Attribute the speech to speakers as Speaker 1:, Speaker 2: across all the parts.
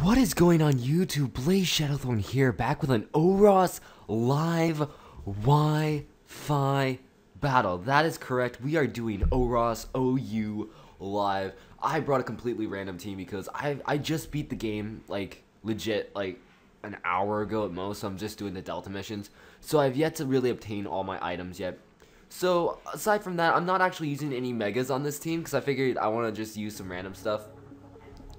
Speaker 1: What is going on YouTube? Blaze Shadowthorn here, back with an ORAS live Wi-Fi battle. That is correct, we are doing ORAS OU live. I brought a completely random team because I just beat the game, like, legit, like, an hour ago at most, so I'm just doing the Delta missions. So I've yet to really obtain all my items yet. So, aside from that, I'm not actually using any megas on this team, because I figured I want to just use some random stuff.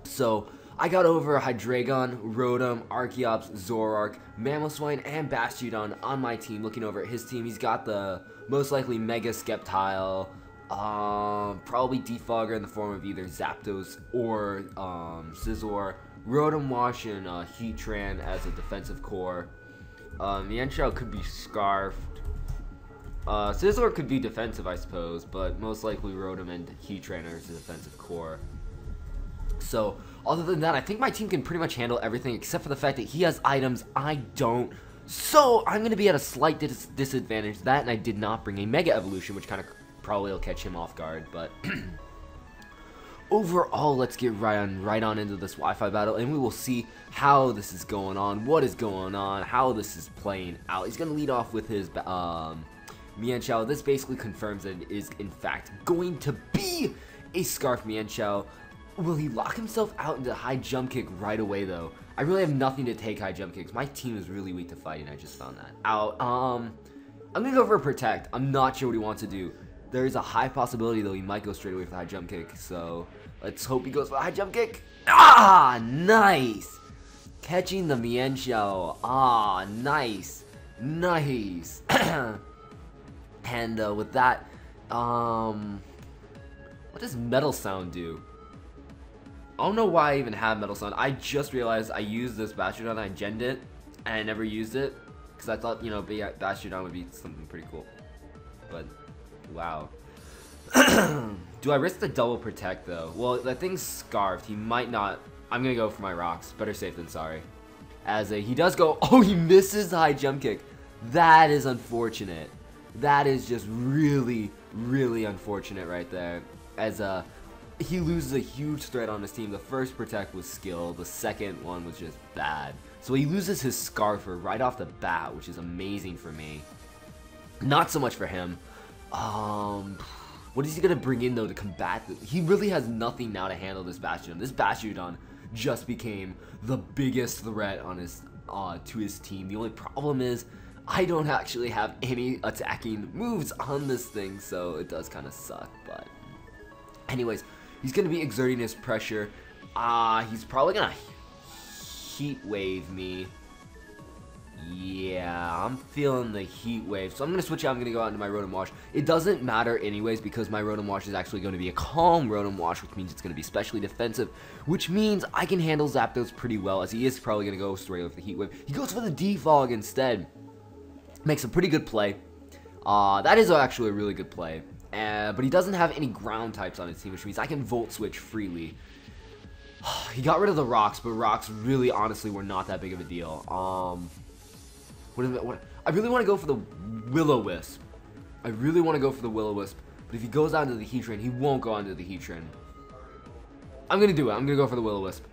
Speaker 1: So, I got over Hydreigon, Rotom, Archeops, Zoroark, Mamoswine, and Bastiodon on my team. Looking over at his team, he's got the most likely Mega Sceptile, probably Defogger in the form of either Zapdos or Scizor, Rotom Wash and Heatran as a defensive core. Mienshao could be Scarfed. Scizor could be defensive, I suppose, but most likely Rotom and Heatran are his defensive core. So, other than that, I think my team can pretty much handle everything except for the fact that he has items I don't. So, I'm going to be at a slight disadvantage. That, and I did not bring a Mega Evolution, which kind of probably will catch him off guard. But, overall, let's get right on into this Wi-Fi battle, and we will see how this is going on, what is going on, how this is playing out. He's going to lead off with his Mienshao. This basically confirms that it is, in fact, going to be a Scarf Mienshao. Will he lock himself out into high jump kick right away, though? I really have nothing to take high jump kicks. My team is really weak to fighting. I just found that out. I'm gonna go for a protect. I'm not sure what he wants to do. There is a high possibility, though, he might go straight away for the high jump kick. So let's hope he goes for the high jump kick. Ah, nice. Catching the Mienshao. Ah, nice. Nice. And with that, what does Metal Sound do? I don't know why I even have Metal Sound. I just realized I used this Bastiodon, I genned it, and I never used it. Because I thought, you know, Bastiodon would be something pretty cool. But, wow. Do I risk the double protect, though? Well, that thing's Scarfed. He might not. I'm going to go for my rocks. Better safe than sorry. He does go. Oh, he misses the high jump kick. That is unfortunate. That is just really, really unfortunate right there. He loses a huge threat on his team. The first protect was skill. The second one was just bad. So he loses his Scarfer right off the bat, which is amazing for me. Not so much for him. What is he going to bring in, though, to combat this? He really has nothing now to handle this Bastiodon. This Bastiodon just became the biggest threat on his to his team. The only problem is I don't actually have any attacking moves on this thing, so it does kind of suck. But anyways, he's going to be exerting his pressure. He's probably going to Heat Wave me. Yeah, I'm feeling the Heat Wave. So I'm going to switch out. I'm going to go out into my Rotom Wash. It doesn't matter anyways because my Rotom Wash is actually going to be a calm Rotom Wash, which means it's going to be specially defensive, which means I can handle Zapdos pretty well, as he is probably going to go straight with the Heat Wave. He goes for the Defog instead. Makes a pretty good play. That is actually a really good play. But he doesn't have any ground types on his team, which means I can Volt Switch freely. He got rid of the rocks, but rocks really, honestly, were not that big of a deal. I really want to go for the Will-O-Wisp. I really want to go for the Will-O-Wisp. But if he goes out into the Heatran, he won't go onto the Heatran. I'm going to do it. I'm going to go for the Will-O-Wisp.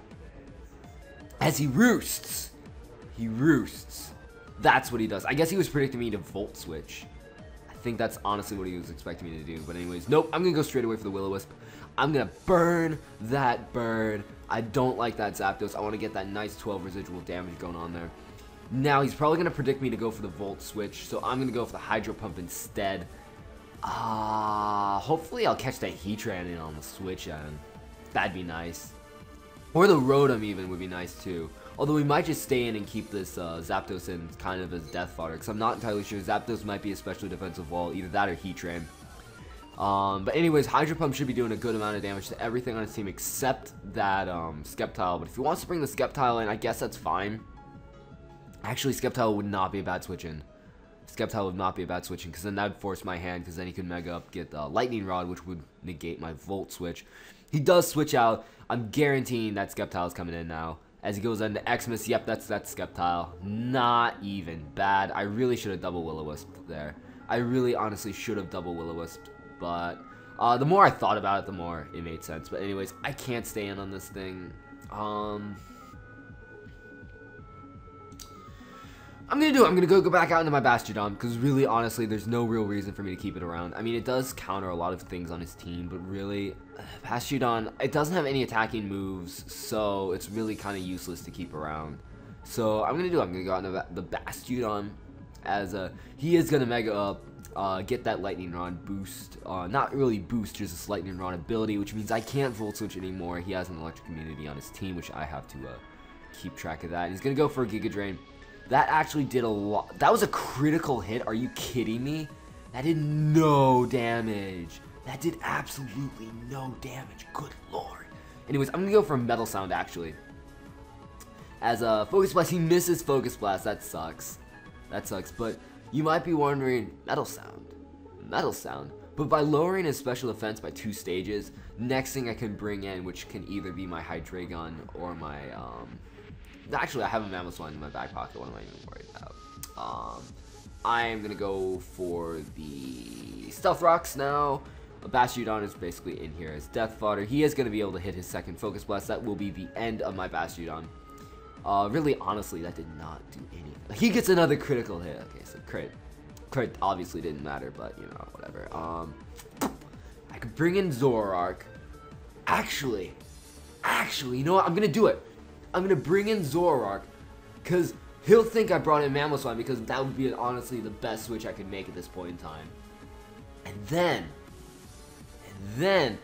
Speaker 1: As he roosts. He roosts. That's what he does. I guess he was predicting me to Volt Switch. I think that's honestly what he was expecting me to do. But anyways, nope. I'm going to go straight away for the Will-O-Wisp. I'm going to burn that bird. I don't like that Zapdos. I want to get that nice 12 residual damage going on there. Now, he's probably going to predict me to go for the Volt Switch. So I'm going to go for the Hydro Pump instead. Hopefully I'll catch that Heatran in on the Switch end. That'd be nice. Or the Rotom even would be nice too. Although we might just stay in and keep this Zapdos in kind of as death fodder. Because I'm not entirely sure. Zapdos might be a special defensive wall. Either that or Heatran. But anyways, Hydro Pump should be doing a good amount of damage to everything on his team except that Sceptile. But if he wants to bring the Sceptile in, I guess that's fine. Actually, Sceptile would not be a bad switch-in. Sceptile would not be a bad switch-in because then that would force my hand because then he could Mega Up, get the Lightning Rod, which would negate my Volt Switch. He does switch out. I'm guaranteeing that Sceptile is coming in now. As he goes into Xmas, yep, that's Sceptile. Not even bad. I really should have double Will-O-Wisp there. I really honestly should have double Will-O-Wisp. But the more I thought about it, the more it made sense. But anyways, I can't stay in on this thing. I'm gonna go back out into my Bastiodon, because really, honestly, there's no real reason for me to keep it around. I mean, it does counter a lot of things on his team, but really, Bastiodon, it doesn't have any attacking moves, so it's really kind of useless to keep around. So I'm gonna go out into the Bastiodon, as he is gonna Mega Up, get that Lightning Rod boost. Not really boost, just this Lightning Rod ability, which means I can't Volt Switch anymore. He has an Electric Immunity on his team, which I have to keep track of that. And he's gonna go for a Giga Drain. That actually did a lot. That was a critical hit. Are you kidding me? That did no damage. That did absolutely no damage. Good lord. Anyways, I'm gonna go for Metal Sound actually. As a Focus Blast, he misses Focus Blast. That sucks. That sucks. But you might be wondering, Metal Sound. Metal Sound. But by lowering his special defense by 2 stages, next thing I can bring in, which can either be my Hydreigon or my actually, I have a Mamoswine in my back pocket. What am I even worried about? I am going to go for the Stealth Rocks now. Bastiodon is basically in here as Death Fodder. He is going to be able to hit his second Focus Blast. That will be the end of my Bastiodon. Really, honestly, that did not do anything. He gets another critical hit. Okay, so crit. Crit obviously didn't matter, but, you know, whatever. I could bring in Zoroark. Actually, you know what? I'm going to do it. I'm going to bring in Zoroark, because he'll think I brought in Mamoswine, because that would be honestly the best switch I could make at this point in time. And then,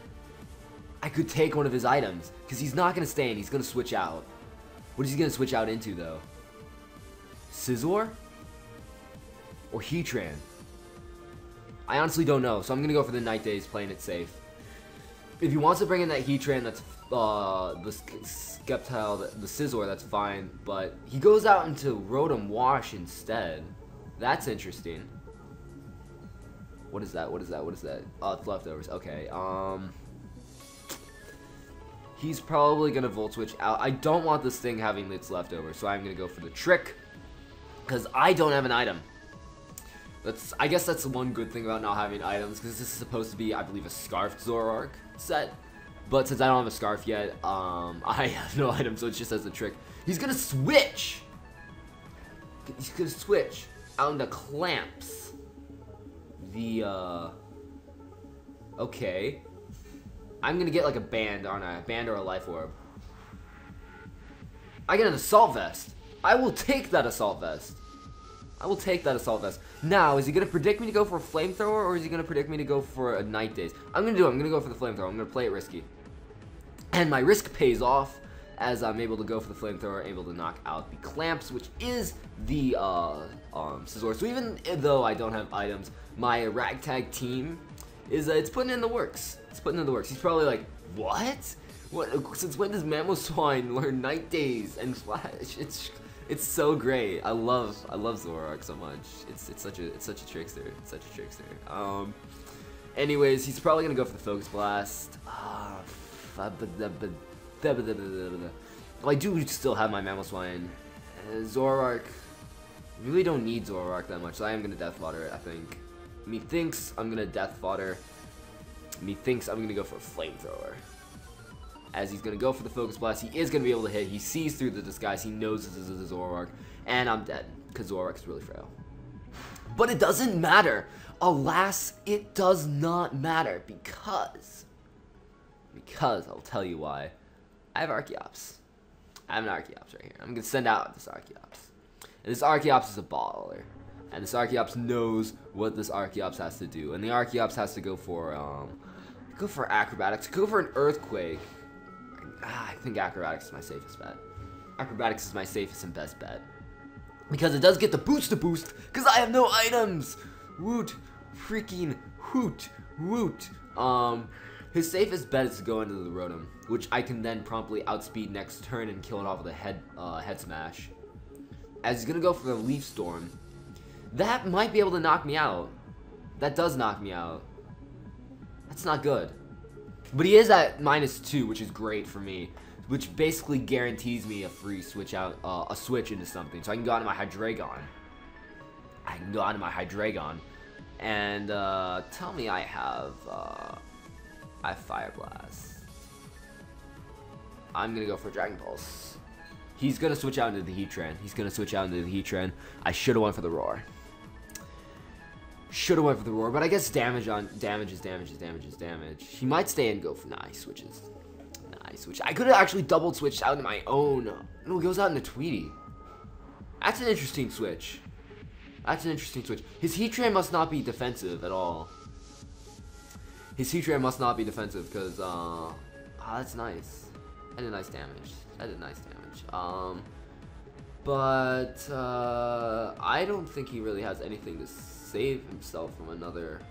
Speaker 1: I could take one of his items, because he's not going to stay in, he's going to switch out. What is he going to switch out into, though? Scizor? Or Heatran? I honestly don't know, so I'm going to go for the Night Days, playing it safe. If he wants to bring in that Heatran, that's the Sceptile, the Scizor, that's fine, but he goes out into Rotom Wash instead. That's interesting. What is that? What is that? What is that? Oh, it's leftovers. Okay, he's probably gonna Volt Switch out. I don't want this thing having its leftovers, so I'm gonna go for the Trick, because I don't have an item. I guess that's the one good thing about not having items, because this is supposed to be, I believe, a Scarfed Zoroark set. But since I don't have a Scarf yet, I have no item, so it's just as a Trick. He's gonna switch! He's gonna switch out into Clamps. Okay. I'm gonna get like a band, aren't I? A band or a Life Orb. I get an Assault Vest. I will take that Assault Vest. I will take that Assault Vest. Now, is he going to predict me to go for a Flamethrower, or is he going to predict me to go for a Night Days? I'm going to go for the Flamethrower. I'm going to play it risky. And my risk pays off, as I'm able to go for the Flamethrower, able to knock out the Clamps, which is the Scizor. So even though I don't have items, my Ragtag team is, it's putting in the works. It's putting in the works. He's probably like, what? What? Since when does Mamoswine learn Night Days and Flash? It's so great. I love Zoroark so much. It's such a trickster. It's such a trickster. Anyways, he's probably gonna go for the Focus Blast. Well, I do still have my Mamoswine. Zoroark. Really don't need Zoroark that much, so I am gonna Death Fodder it, I think. Methinks I'm gonna Death Fodder. Methinks I'm gonna go for a Flamethrower. As he's going to go for the Focus Blast, he is going to be able to hit. He sees through the disguise. He knows this is a Zoroark. And I'm dead, because Zoroark is really frail. But it doesn't matter. Alas, it does not matter, because I'll tell you why. I have Archeops. I have an Archeops right here. I'm going to send out this Archeops. And this Archeops is a baller. And this Archeops knows what this Archeops has to do. And the Archeops has to go for Acrobatics. Go for an Earthquake. I think Acrobatics is my safest bet. Acrobatics is my safest and best bet. Because it does get the boost, because I have no items! Woot. Freaking hoot. Woot. His safest bet is to go into the Rotom, which I can then promptly outspeed next turn and kill it off with a head smash. As he's gonna go for the Leaf Storm. That might be able to knock me out. That does knock me out. That's not good. But he is at -2, which is great for me, which basically guarantees me a free switch out, a switch into something. So I can go out to my Hydreigon. And tell me I have Fire Blast. I'm gonna go for Dragon Pulse. He's gonna switch out into the Heatran. He's gonna switch out into the Heatran. I should have went for the Roar. Should have went for the Roar, but I guess damage is damage. He might stay and go for nice switches. Nice switch. I could have actually double switched out into my own. No, he goes out into Tweety. That's an interesting switch. That's an interesting switch. His Heatran must not be defensive at all. His Heatran must not be defensive because that's nice. I did nice damage. But I don't think he really has anything to save himself from another.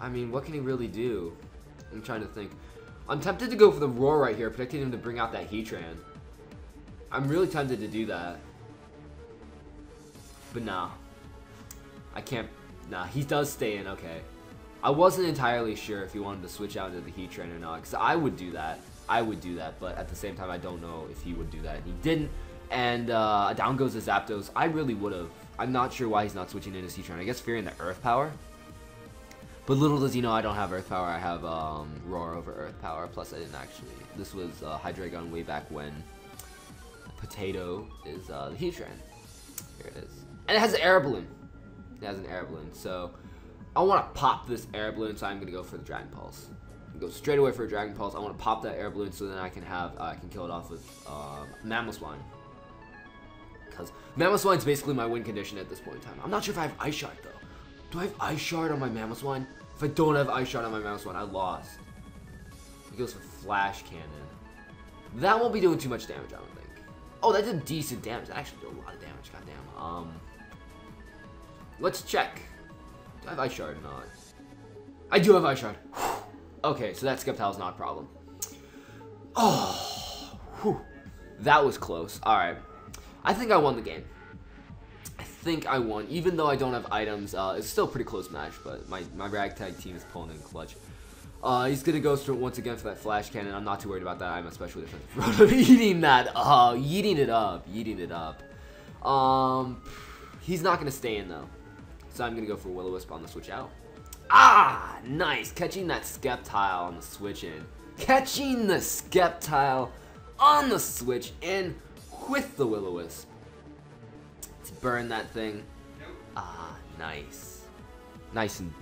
Speaker 1: I mean, what can he really do? I'm trying to think. I'm tempted to go for the Roar right here, predicting him to bring out that Heatran. I'm really tempted to do that. But nah. I can't. Nah, he does stay in, okay. I wasn't entirely sure if he wanted to switch out into the Heatran or not, because I would do that. But at the same time, I don't know if he would do that. He didn't. And down goes the Zapdos. I really would have. I'm not sure why he's not switching in his Heatran. I guess fearing the Earth Power. But little does he know I don't have Earth Power. I have Roar over Earth Power. Plus, I didn't actually. This was Hydreigon way back when. Potato is the Heatran. Here it is. And it has an Air Balloon. It has an Air Balloon. So, I want to pop this Air Balloon, so I'm going to go for the Dragon Pulse. Go straight away for a Dragon Pulse. I want to pop that Air Balloon so then I can have I can kill it off with Mamoswine. Because Mamoswine is basically my win condition at this point in time. I'm not sure if I have Ice Shard though. Do I have Ice Shard on my Mamoswine? If I don't have Ice Shard on my Mamoswine, I lost. He goes for Flash Cannon. That won't be doing too much damage, I don't think. Oh, that did decent damage. That actually did a lot of damage. Goddamn. Let's check. Do I have Ice Shard or not? I do have Ice Shard. Okay, so that Sceptile is not a problem. Oh, whew. That was close. All right, I think I won the game. I think I won, even though I don't have items. It's still a pretty close match, but my ragtag team is pulling in clutch. He's gonna go once again for that Flash Cannon. I'm not too worried about that. I'm especially defensive. Eating that, yeeting it up. He's not gonna stay in though, so I'm gonna go for Will-O-Wisp on the switch out. Ah, nice. Catching that Sceptile on the switch in. Catching the Sceptile on the switch in with the Will-O-Wisp. Let's burn that thing. Ah, nice. Nice and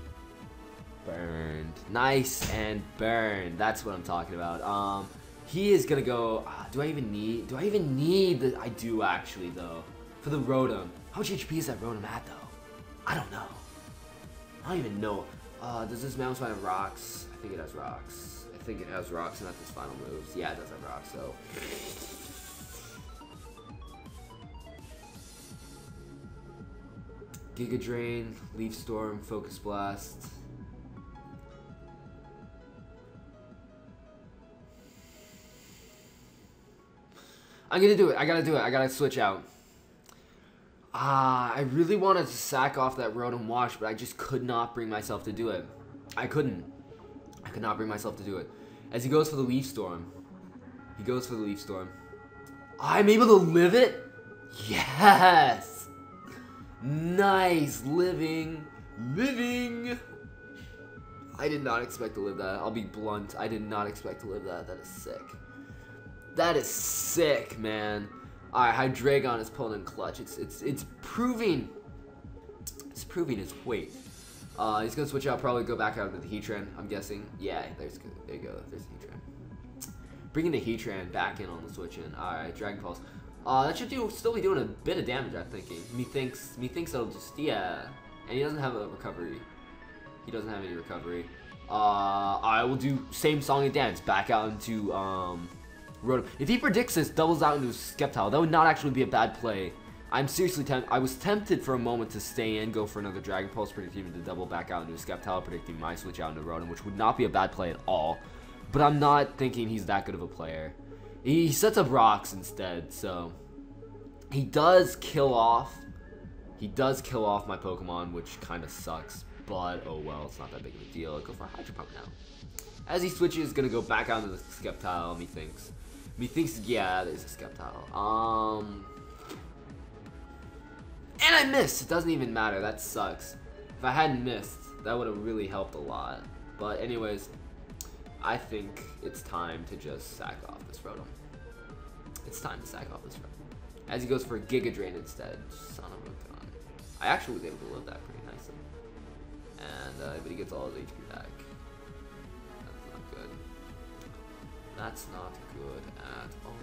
Speaker 1: burned. Nice and burned. That's what I'm talking about. He is gonna go. Do I even need the? I do actually though. For the Rotom. How much HP is that Rotom at though? I don't know. I don't even know. Does this Mamoswine have rocks? I think it has rocks. I think it has rocks and that's its final moves. Yeah, it does have rocks, so. Giga Drain, Leaf Storm, Focus Blast. I'm gonna do it. I gotta do it. I gotta switch out. I really wanted to sack off that Rotom Wash, but I just could not bring myself to do it. I could not bring myself to do it. As he goes for the Leaf Storm. I'm able to live it? Yes! Nice! Living! I did not expect to live that. I'll be blunt. I did not expect to live that. That is sick. That is sick, man. Alright, Hydreigon is pulling in clutch. It's proving its weight. He's gonna switch out, probably go back out into the Heatran, I'm guessing. Yeah, there you go. There's the Heatran. Bringing the Heatran back in on the switch in. Alright, Dragon Pulse. That should still be doing a bit of damage, I'm thinking. Me thinks it'll just, yeah. And he doesn't have a recovery. He doesn't have any recovery. I will do same song and dance, back out into Rotom. If he predicts this, doubles out into Sceptile, that would not actually be a bad play. I'm seriously tempted. I was tempted for a moment to stay in, go for another Dragon Pulse, predicting him to double back out into Sceptile, predicting my switch out into Rotom, which would not be a bad play at all. But I'm not thinking he's that good of a player. He sets up rocks instead, so he does kill off my Pokemon, which kind of sucks. But oh well, it's not that big of a deal. I'll go for a Hydro Pump now. As he switches, gonna go back out into the Sceptile. Methinks, yeah, there's a Sceptile. And I missed! It doesn't even matter, that sucks. If I hadn't missed, that would have really helped a lot. But anyways, I think it's time to just sack off this Rotom. It's time to sack off this friend. As he goes for a Giga Drain instead. Son of a gun. I actually was able to live that pretty nicely. And, but he gets all his HP back. That's not good. That's not good at all.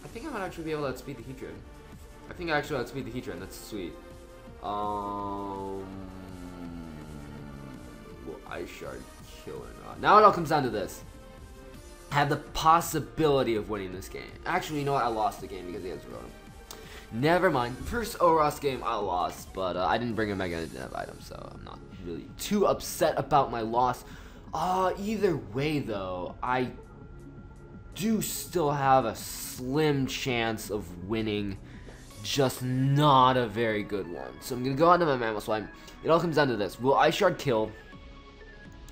Speaker 1: I think I might actually be able to outspeed the Heatran. I think I actually outspeed the Heatran. That's sweet. Well, Ice Shard kill or not. Now it all comes down to this. I have the possibility of winning this game. Actually, you know what? I lost the game because he has Rotom. Never mind. First ORAS game I lost, but I didn't bring a Mega Dev item, so I'm not really too upset about my loss. Either way, though, I do still have a slim chance of winning, just not a very good one. So I'm going to go on to my Mamoswine. It all comes down to this. Will Ice Shard kill?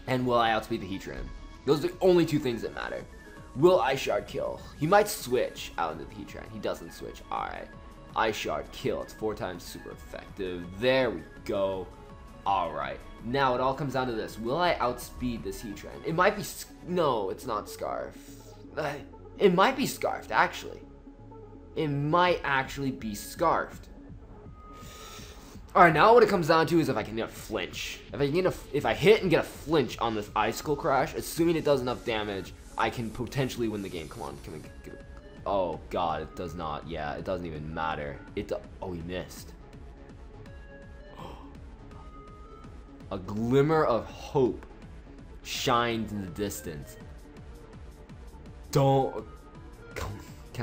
Speaker 1: And will I outspeed the Heatran? Those are the only two things that matter. Will Ice Shard kill? He might switch out into the Heatran. He doesn't switch. Alright. Ice Shard kill. It's 4 times super effective. There we go. Alright. Now it all comes down to this. Will I outspeed this Heatran? It might be... No, it's not Scarf. It might be Scarfed, actually. It might actually be Scarfed. Alright, now what it comes down to is if I can get a flinch. If I hit and get a flinch on this Icicle Crash, assuming it does enough damage, I can potentially win the game. Come on, can we get it? Oh god, it does not. Yeah, it doesn't even matter. Oh, he missed. A glimmer of hope shines in the distance. Can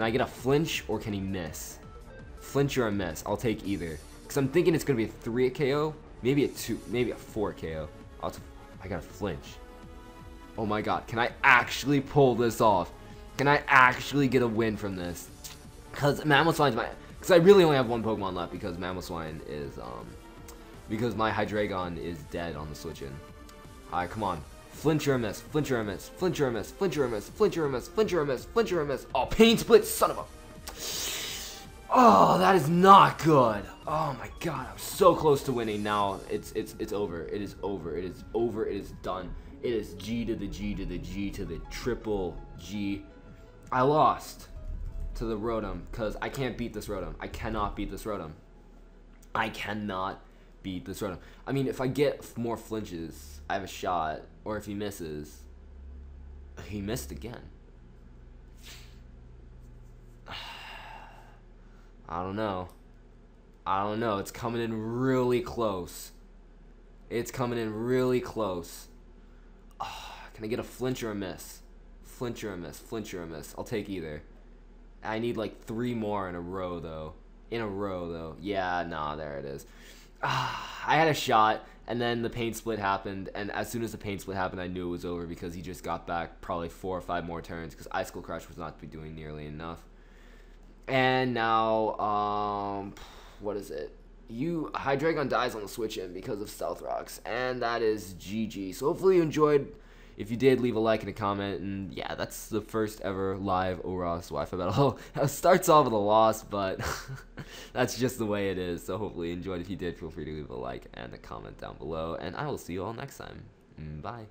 Speaker 1: I get a flinch or can he miss? Flinch or a miss? I'll take either. Because I'm thinking it's going to be a 3 KO, maybe a 2, maybe a 4 KO. I got a flinch. Oh my god, can I actually pull this off? Can I actually get a win from this? Because Mamoswine's because I really only have one Pokemon left because Mamoswine is, because my Hydreigon is dead on the switch-in. Alright, come on. Flinch or a miss, flinch or a miss, flinch or a miss, flinch or a miss, flinch or a miss, flinch or a miss, flinch or a miss. Oh, Pain Split, son of a... Oh, that is not good. Oh my god, I was so close to winning. Now it's over. It is over. It is over. It is done. It is G to the G to the G to the triple G. I lost to the Rotom because I can't beat this Rotom. I cannot beat this Rotom. I cannot beat this Rotom. I mean, if I get more flinches, I have a shot. Or if he misses, he missed again. I don't know. I don't know. It's coming in really close. It's coming in really close. Oh, can I get a flinch or a miss? Flinch or a miss? Flinch or a miss? I'll take either. I need like 3 more in a row, though. Yeah, nah, there it is. I had a shot, and then the Pain Split happened, and as soon as the Pain Split happened, I knew it was over because he just got back probably 4 or 5 more turns because Icicle Crush was not doing nearly enough. And now, what is it? Hydreigon dies on the switch-in because of Stealth Rocks, and that is GG. So hopefully you enjoyed. If you did, leave a like and a comment, and yeah, that's the first ever live ORAS Wi-Fi battle. It starts off with a loss, but that's just the way it is. So hopefully you enjoyed. If you did, feel free to leave a like and a comment down below, and I will see you all next time. Bye.